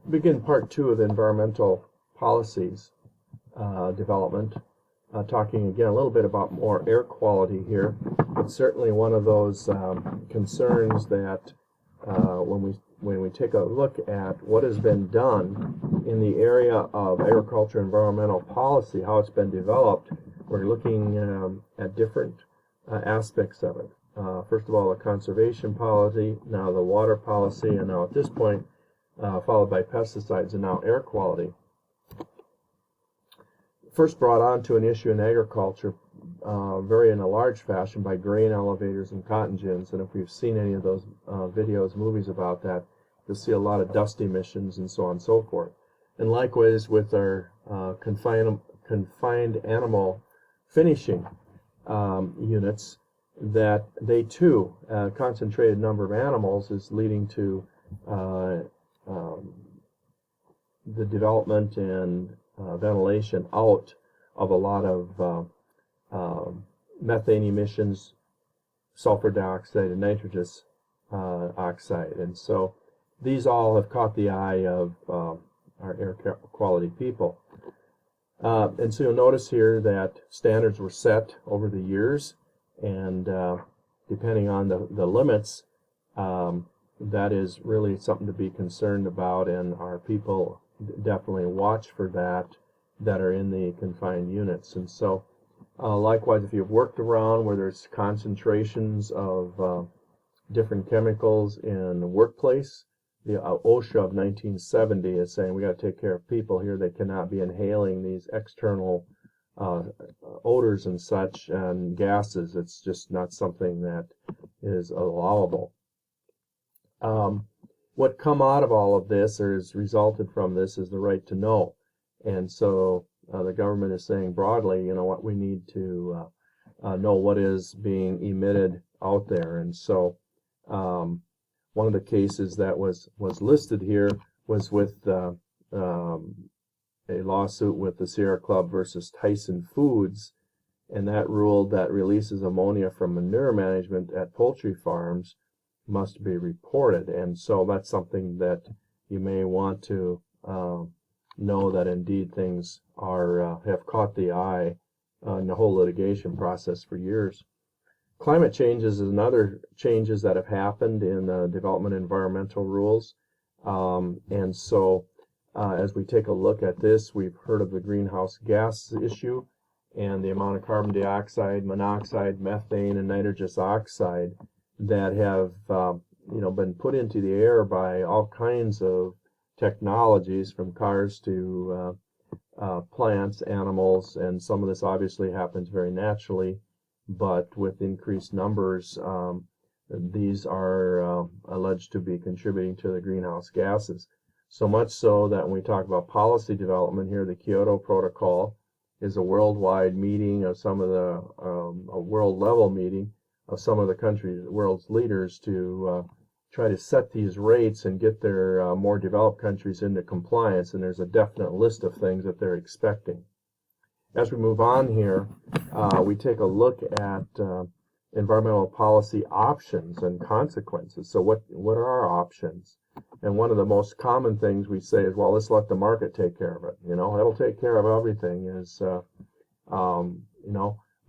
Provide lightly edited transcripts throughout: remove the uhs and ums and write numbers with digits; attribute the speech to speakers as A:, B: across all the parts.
A: begin part two of environmental policies development, talking again a little bit about more air quality here. It's certainly one of those concerns that when we take a look at what has been done in the area of agriculture environmental policy, how it's been developed, we're looking at different aspects of it. First of all, the conservation policy, now the water policy, and now at this point, followed by pesticides, and now air quality. First brought on to an issue in agriculture, very in a large fashion, by grain elevators and cotton gins. And if you've seen any of those videos, movies about that, you'll see a lot of dust emissions and so on and so forth. And likewise with our confined animal finishing units, that they too, a concentrated number of animals is leading to the development and ventilation out of a lot of methane emissions, sulfur dioxide, and nitrous oxide. And so these all have caught the eye of our air quality people. And so you'll notice here that standards were set over the years, and depending on the limits, that is really something to be concerned about, and our people definitely watch for that are in the confined units. And so likewise, if you've worked around where there's concentrations of different chemicals in the workplace, the OSHA of 1970 is saying we got to take care of people here. They cannot be inhaling these external odors and such and gases. It's just not something that is allowable. What come out of all of this, or has resulted from this, is the right to know. And so the government is saying broadly, you know what, we need to know what is being emitted out there. And so one of the cases that was listed here was with a lawsuit with the Sierra Club versus Tyson Foods, and that ruled that releases ammonia from manure management at poultry farms must be reported. And so that's something that you may want to know, that indeed things are have caught the eye in the whole litigation process for years. Climate changes is another changes that have happened in development environmental rules. And so as we take a look at this, we've heard of the greenhouse gas issue and the amount of carbon dioxide, monoxide, methane, and nitrous oxide that have been put into the air by all kinds of technologies, from cars to plants, animals, and some of this obviously happens very naturally, but with increased numbers, these are alleged to be contributing to the greenhouse gases. So much so that when we talk about policy development here, the Kyoto Protocol is a worldwide meeting of some of the, a world level meeting of some of the countries, world's leaders, to try to set these rates and get their more developed countries into compliance, and there's a definite list of things that they're expecting. As we move on here, we take a look at environmental policy options and consequences. So what are our options? And one of the most common things we say is, well, let's let the market take care of it. You know, it'll take care of everything.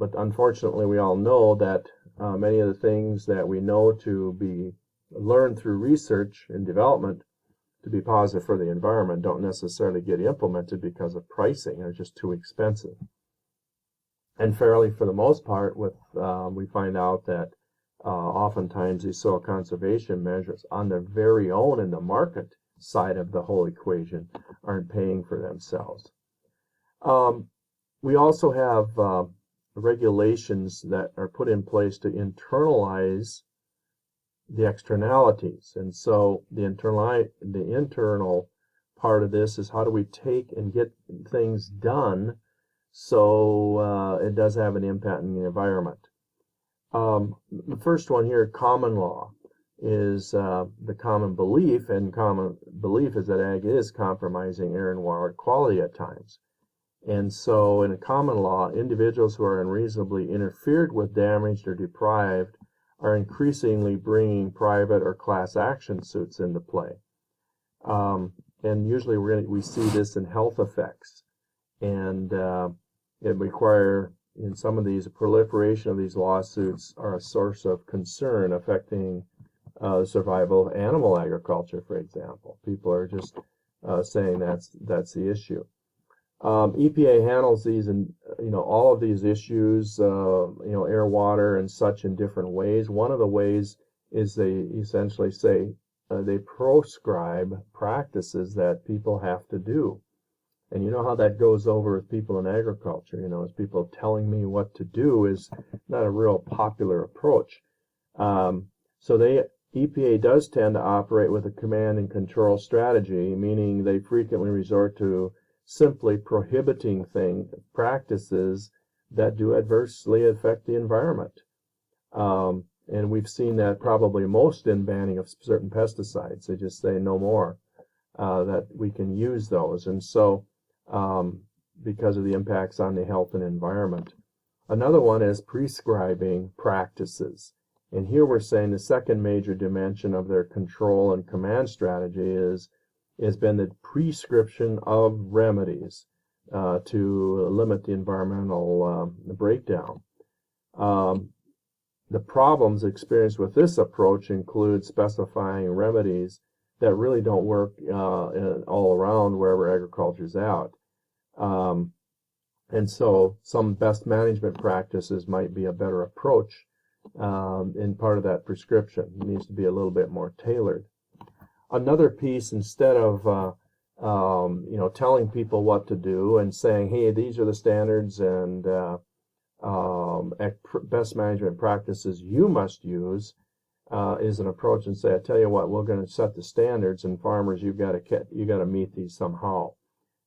A: But unfortunately, we all know that many of the things that we know to be learned through research and development to be positive for the environment don't necessarily get implemented because of pricing. They're just too expensive. And fairly, for the most part, we find out that oftentimes these soil conservation measures on their very own in the market side of the whole equation aren't paying for themselves. We also have regulations that are put in place to internalize the externalities. And so the internal part of this is, how do we take and get things done so it does have an impact in the environment. The first one here, common law, is the common belief, and common belief is that ag is compromising air and water quality at times. And so in a common law, individuals who are unreasonably interfered with, damaged, or deprived are increasingly bringing private or class action suits into play. And usually we see this in health effects, and it require in some of these a proliferation of these lawsuits are a source of concern affecting survival of animal agriculture, for example. People are just saying that's the issue. EPA handles these and all of these issues, air, water, and such in different ways. One of the ways is they essentially say they proscribe practices that people have to do. And you know how that goes over with people in agriculture. As people telling me what to do is not a real popular approach. So EPA does tend to operate with a command and control strategy, meaning they frequently resort to simply prohibiting practices that do adversely affect the environment. And we've seen that probably most in banning of certain pesticides. They just say no more, that we can use those. And so because of the impacts on the health and environment. Another one is prescribing practices. And here we're saying the second major dimension of their control and command strategy has been the prescription of remedies to limit the environmental breakdown. The problems experienced with this approach include specifying remedies that really don't work all around wherever agriculture is out. And so some best management practices might be a better approach in part of that prescription. It needs to be a little bit more tailored. Another piece, instead of telling people what to do and saying, hey, these are the standards and best management practices you must use, is an approach and say, I tell you what, we're going to set the standards, and farmers, you got to meet these somehow.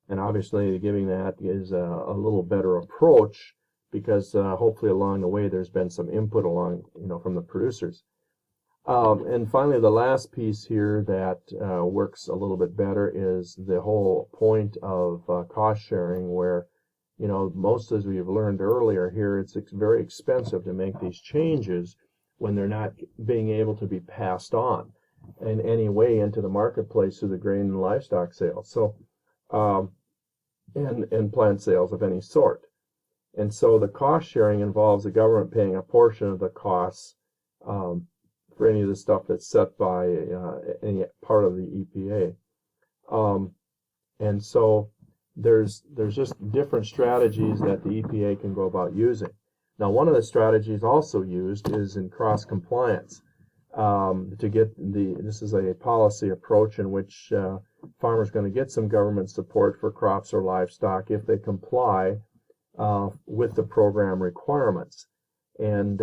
A: And obviously, giving that is a little better approach because hopefully along the way there's been some input from the producers. And finally, the last piece here that works a little bit better is the whole point of cost sharing, where most, as we've learned earlier here, it's very expensive to make these changes when they're not being able to be passed on in any way into the marketplace through the grain and livestock sales. So, and plant sales of any sort. And so the cost sharing involves the government paying a portion of the costs for any of the stuff that's set by any part of the EPA. And so there's just different strategies that the EPA can go about using. Now, one of the strategies also used is in cross-compliance. This is a policy approach in which farmers are going to get some government support for crops or livestock if they comply with the program requirements. And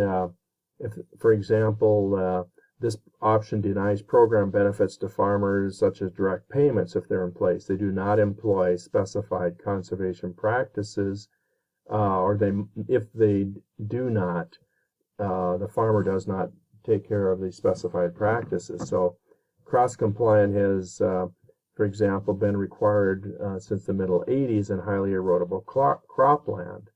A: if, for example, this option denies program benefits to farmers such as direct payments if they're in place. They do not employ specified conservation practices, if they do not, the farmer does not take care of the specified practices. So cross-compliant has, for example, been required since the middle 80s in highly erodible cropland.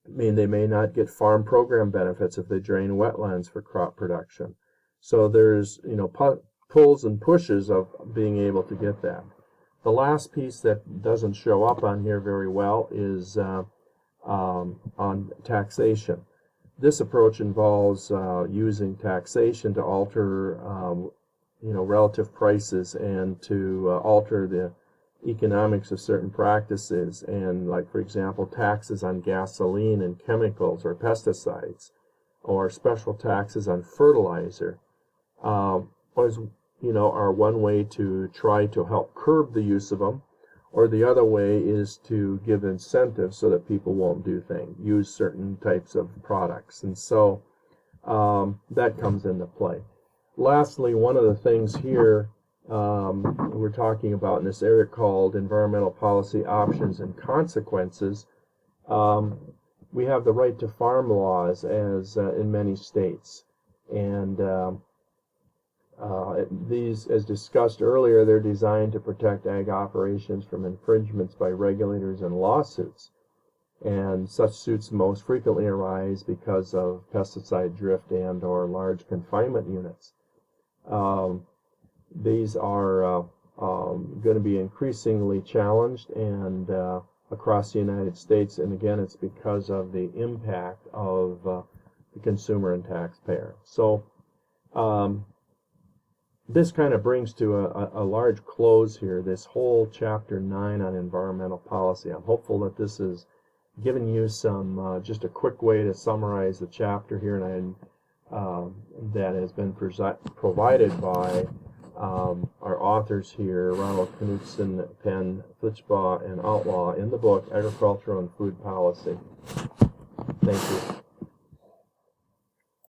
A: They may not get farm program benefits if they drain wetlands for crop production. So there's pulls and pushes of being able to get that. The last piece that doesn't show up on here very well is on taxation. This approach involves using taxation to alter relative prices and to alter the economics of certain practices, and like, for example, taxes on gasoline and chemicals or pesticides, or special taxes on fertilizer, are one way to try to help curb the use of them, or the other way is to give incentives so that people won't use certain types of products, and so that comes into play. Lastly, one of the things here we're talking about in this area called environmental policy options and consequences. We have the right to farm laws as in many states, and these, as discussed earlier, they're designed to protect ag operations from infringements by regulators and lawsuits. And such suits most frequently arise because of pesticide drift and or large confinement units. these are going to be increasingly challenged and across the United States, and again, it's because of the impact of the consumer and taxpayer. So this kind of brings to a large close here this whole Chapter 9 on environmental policy. I'm hopeful that this has given you some just a quick way to summarize the chapter here, and that has been provided by our authors here, Ronald Knudsen, Penn, Flitchbaugh, and Outlaw, in the book Agricultural and Food Policy. Thank you.